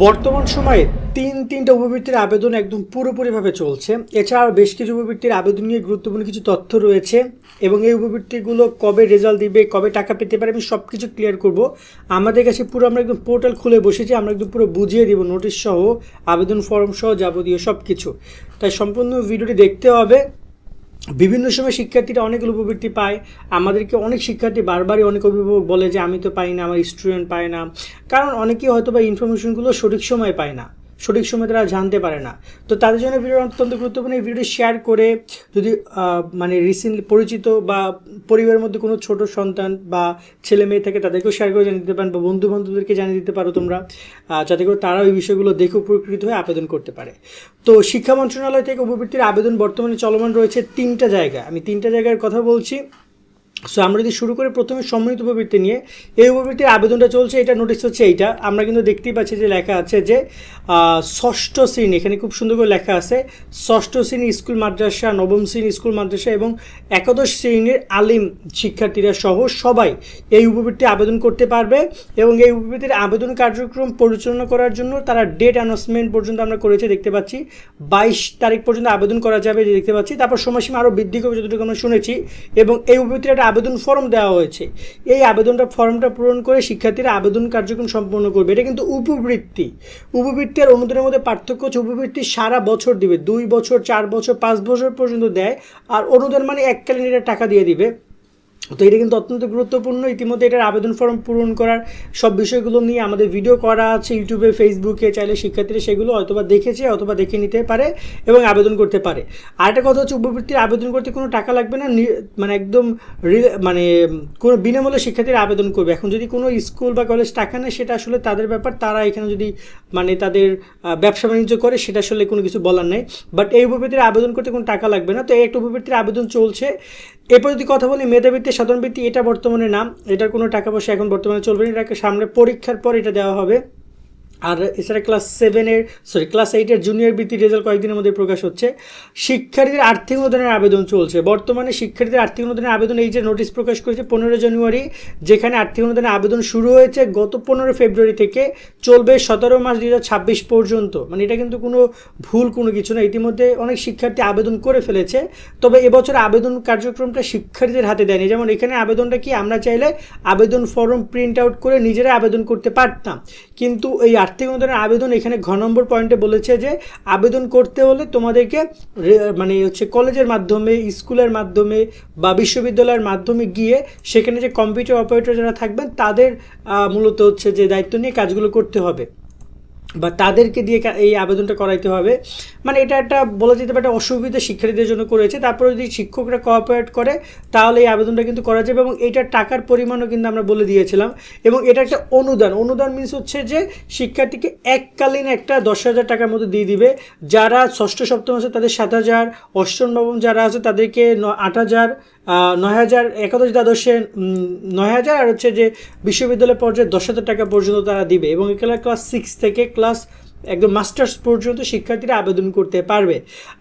বর্তমান সময়ে তিনটা উপবৃত্তির আবেদন একদম পুরোপুরিভাবে চলছে। এছাড়াও বেশ কিছু উপবৃত্তির আবেদন নিয়ে গুরুত্বপূর্ণ কিছু তথ্য রয়েছে এবং এই উপবৃত্তিগুলো কবে রেজাল্ট দিবে, কবে টাকা পেতে পারে, আমি সব কিছু ক্লিয়ার করব। আমাদের কাছে পুরো আমরা একদম পোর্টাল খুলে বসেছি, আমরা একদম পুরো বুঝিয়ে দিব, নোটিশ সহ, আবেদন ফর্ম সহ যাবতীয় সব কিছু। তাই সম্পূর্ণ ভিডিওটি দেখতে হবে। বিভিন্ন সময় শিক্ষার্থীরা অনেকগুলো উপবৃত্তি পায়, আমাদেরকে অনেক শিক্ষার্থী বারবারই অনেক অভিভাবক বলে যে আমি তো পাই না, আমার স্টুডেন্ট পায় না, কারণ অনেকেই হয়তো বা ইনফরমেশনগুলো সঠিক সময় পায় না, সঠিক সময় তারা জানতে পারে না। তো তাদের জন্য ভিডিও অত্যন্ত গুরুত্বপূর্ণ। এই ভিডিওটি শেয়ার করে যদি মানে রিসেন্টলি পরিচিত বা পরিবারের মধ্যে কোনো ছোট সন্তান বা ছেলে মেয়ে থাকে তাদেরকেও শেয়ার করে জানিয়ে দিতে পারেন, বা বন্ধু বান্ধবদেরকে জানিয়ে দিতে পারো তোমরা, যাতে করে তারাও এই বিষয়গুলো দেখে উপকৃত হয়ে আবেদন করতে পারে। তো শিক্ষা মন্ত্রণালয় থেকে উপবৃত্তির আবেদন বর্তমানে চলমান রয়েছে তিনটা জায়গায়, আমি তিনটা জায়গার কথা বলছি। সো আমরা যদি শুরু করে প্রথমে সম্মিলিত উপবৃত্তি নিয়ে, এই উপবৃত্তির আবেদনটা চলছে, এটা নোটিশ হচ্ছে এইটা, আমরা কিন্তু দেখতেই পাচ্ছি যে লেখা আছে যে ষষ্ঠ শ্রেণী, এখানে খুব সুন্দর করে লেখা আছে ষষ্ঠ শ্রেণী স্কুল মাদ্রাসা, নবম শ্রেণী স্কুল মাদ্রাসা এবং একাদশ শ্রেণীর আলিম শিক্ষার্থীরা সহ সবাই এই উপবৃত্তি আবেদন করতে পারবে। এবং এই উপবৃত্তির আবেদন কার্যক্রম পরিচালনা করার জন্য তারা ডেট অ্যানাউন্সমেন্ট পর্যন্ত আমরা করেছি, দেখতে পাচ্ছি 22 তারিখ পর্যন্ত আবেদন করা যাবে, যে দেখতে পাচ্ছি। তারপর সময়সীমা আরও বৃদ্ধি করবে যতটুকু আমরা শুনেছি। এবং এই উপবৃত্তির একটা আবেদন ফর্ম দেওয়া হয়েছে, এই ফর্মটা পূরণ করে শিক্ষার্থীরা আবেদন কার্যক্রম সম্পন্ন করবে। এটা কিন্তু উপবৃত্তি আর অনুদানের মধ্যে পার্থক্য হচ্ছে, উপবৃত্তি সারা বছর দিবে, 2 বছর 4 বছর 5 বছর পর্যন্ত দেয়, আর অনুদান মানে এককালীন এটা টাকা দিয়ে দিবে। তো এটা কিন্তু অত্যন্ত গুরুত্বপূর্ণ। ইতিমধ্যে এটার আবেদন ফর্ম পূরণ করার সব বিষয়গুলো নিয়ে আমাদের ভিডিও করা আছে ইউটিউবে, ফেসবুকে, চাইলে শিক্ষার্থীরা সেগুলো অথবা দেখেছে অথবা দেখে নিতে পারে এবং আবেদন করতে পারে। আর একটা কথা হচ্ছে, উপবৃত্তির আবেদন করতে কোনো টাকা লাগবে না, মানে একদম মানে কোনো বিনামূল্যে শিক্ষার্থীরা আবেদন করবে। এখন যদি কোনো স্কুল বা কলেজ টাকা নেয় সেটা আসলে তাদের ব্যাপার, তারা এখানে যদি মানে তাদের ব্যবসা বাণিজ্য করে সেটা আসলে কোনো কিছু বলার নেই। বাট এই উপবৃত্তির আবেদন করতে কোনো টাকা লাগবে না। তো এই একটা উপবৃত্তির আবেদন চলছে। এরপর যদি কথা বলি মেধাবৃত্তি, সাধারণ বৃত্তি, এটা বর্তমানে নাম, এটার কোনো টাকা পয়সা এখন বর্তমানে চলবে না, এটাকে সামনে পরীক্ষার পর এটা দেওয়া হবে। আর এছাড়া ক্লাস 8-এর জুনিয়র বৃত্তির রেজাল্ট কয়েকদিনের মধ্যে প্রকাশ হচ্ছে। শিক্ষার্থীদের আর্থিক অনুদানের আবেদন চলছে বর্তমানে। শিক্ষার্থীদের আর্থিক অনুদানের আবেদন এই যে নোটিশ প্রকাশ করেছে 15 জানুয়ারি, যেখানে আর্থিক অনুদানের আবেদন শুরু হয়েছে গত 15 ফেব্রুয়ারি থেকে, চলবে 17 মার্চ 2026 পর্যন্ত। মানে এটা কিন্তু কোনো ভুল কোনো কিছু না, ইতিমধ্যে অনেক শিক্ষার্থী আবেদন করে ফেলেছে। তবে এবছর আবেদন কার্যক্রমটা শিক্ষার্থীদের হাতে দেয়নি। যেমন এখানে আবেদনটা কি, আমরা চাইলে আবেদন ফর্ম প্রিন্ট আউট করে নিজেরাই আবেদন করতে পারতাম, কিন্তু এই আর্থিক অনুদানের আবেদন এখানে ঘ নম্বর পয়েন্টে বলেছে যে আবেদন করতে হলে তোমাদেরকে মানে হচ্ছে কলেজের মাধ্যমে, স্কুলের মাধ্যমে বা বিশ্ববিদ্যালয়ের মাধ্যমে গিয়ে সেখানে যে কম্পিউটার অপারেটর যারা থাকবেন তাদের মূলত হচ্ছে যে দায়িত্ব নিয়ে কাজগুলো করতে হবে বা তাদেরকে দিয়ে এই আবেদনটা করাইতে হবে। মানে এটা একটা বলা যেতে পারে অসুবিধা শিক্ষার্থীদের জন্য করেছে। তারপরে যদি শিক্ষকরা কোঅপারেট করে তাহলে এই আবেদনটা কিন্তু করা যাবে, এবং এইটার টাকার পরিমাণও কিন্তু আমরা বলে দিয়েছিলাম। এবং এটা একটা অনুদান মিনস হচ্ছে যে শিক্ষার্থীকে এককালীন একটা 10,000 টাকার মতো দিয়ে দিবে। যারা ষষ্ঠ সপ্তম আছে তাদের 7,000, অষ্টম নবম যারা আছে তাদেরকে 8,000, 9,000, একাদশ দ্বাদশে 9,000, আর হচ্ছে যে বিশ্ববিদ্যালয় পর্যায়ে 10,000 টাকা পর্যন্ত তারা দিবে। এবং এখানে ক্লাস 6 থেকে ক্লাস একদম মাস্টার্স পর্যন্ত শিক্ষার্থীরা আবেদন করতে পারবে।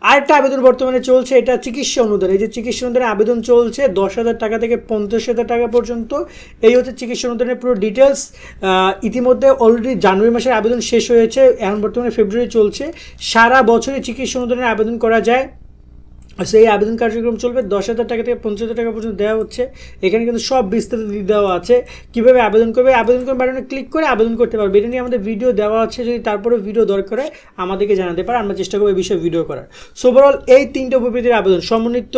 আরেকটা আবেদন বর্তমানে চলছে, এটা চিকিৎসা অনুদান। এই যে চিকিৎসা অনুদানের আবেদন চলছে 10,000 টাকা থেকে 50,000 টাকা পর্যন্ত, এই হচ্ছে চিকিৎসা অনুদানের পুরো ডিটেলস। ইতিমধ্যে অলরেডি জানুয়ারি মাসের আবেদন শেষ হয়েছে, এখন বর্তমানে ফেব্রুয়ারি চলছে। সারা বছরে চিকিৎসা অনুদানের আবেদন করা যায়। সেই আবেদন কার্যক্রম চলবে 10,000 টাকা থেকে 50,000 টাকা পর্যন্ত দেওয়া হচ্ছে। এখানে কিন্তু সব বিস্তারিত দেওয়া আছে কীভাবে আবেদন করবে। আবেদন করে বাটনে ক্লিক করে আবেদন করতে পারবে। এটা নিয়ে আমাদের ভিডিও দেওয়া আছে, যদি তারপরে ভিডিও দরকার হয় আমাদেরকে জানাতে পারে, আমরা চেষ্টা করবো এই বিষয়ে ভিডিও করার। সো ওভারঅল এই তিনটে উপবৃত্তির আবেদন, সমন্বিত,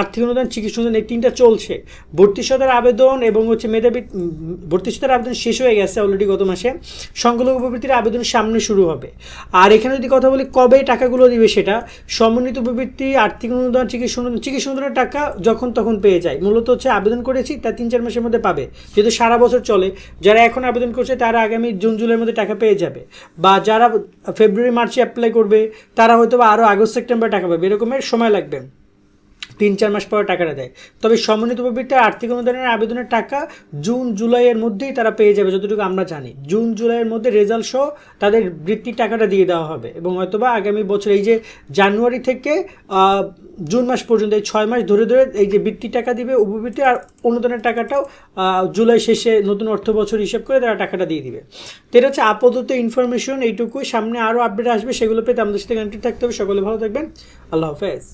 আর্থিক অনুদান, চিকিৎসা অনুদান, এই তিনটা চলছে। ভর্তি সদের আবেদন এবং হচ্ছে ভর্তি সদের আবেদন শেষ হয়ে গেছে অলরেডি গত মাসে। সংখ্যালঘু উপবৃত্তির আবেদন সামনে শুরু হবে। আর এখানে যদি কথা বলি কবে টাকাগুলো দিবে, সেটা সমন্বিত উপবৃত্তি, আর্থিক অনুদান, চিকিৎসা অনুদানের টাকা যখন তখন পেয়ে যায়। মূলত হচ্ছে আবেদন করেছি তার 3-4 মাসের মধ্যে পাবে, যেহেতু সারা বছর চলে। যারা এখন আবেদন করছে তারা আগামী জুন জুলাইয়ের মধ্যে টাকা পেয়ে যাবে, বা যারা ফেব্রুয়ারি মার্চে অ্যাপ্লাই করবে তারা হয়তো বা আরও আগস্ট সেপ্টেম্বরে টাকা পাবে, এরকমের সময় লাগবে। 3-4 মাস পরে টাকাটা দেয়। তবে সমন্বিত উপবৃত্তির আর্থিক অনুদানের আবেদনের টাকা জুন জুলাইয়ের মধ্যেই তারা পেয়ে যাবে, যতটুকু আমরা জানি। জুন জুলাইয়ের মধ্যে রেজাল্ট সহ তাদের বৃত্তির টাকাটা দিয়ে দেওয়া হবে, এবং হয়তোবা আগামী বছর এই যে জানুয়ারি থেকে জুন মাস পর্যন্ত এই 6 মাস ধরে ধরে এই যে বৃত্তির টাকা দিবে, উপবৃত্তি আর অনুদানের টাকাটাও জুলাই শেষে নতুন অর্থ বছর হিসেব করে তারা টাকাটা দিয়ে দিবে। তো এটা হচ্ছে আপাতত ইনফরমেশন এইটুকুই। সামনে আরও আপডেট আসবে, সেগুলো পেতে আমাদের সাথে কানেক্টেড থাকতে হবে। সকলে ভালো থাকবেন, আল্লাহ হাফেজ।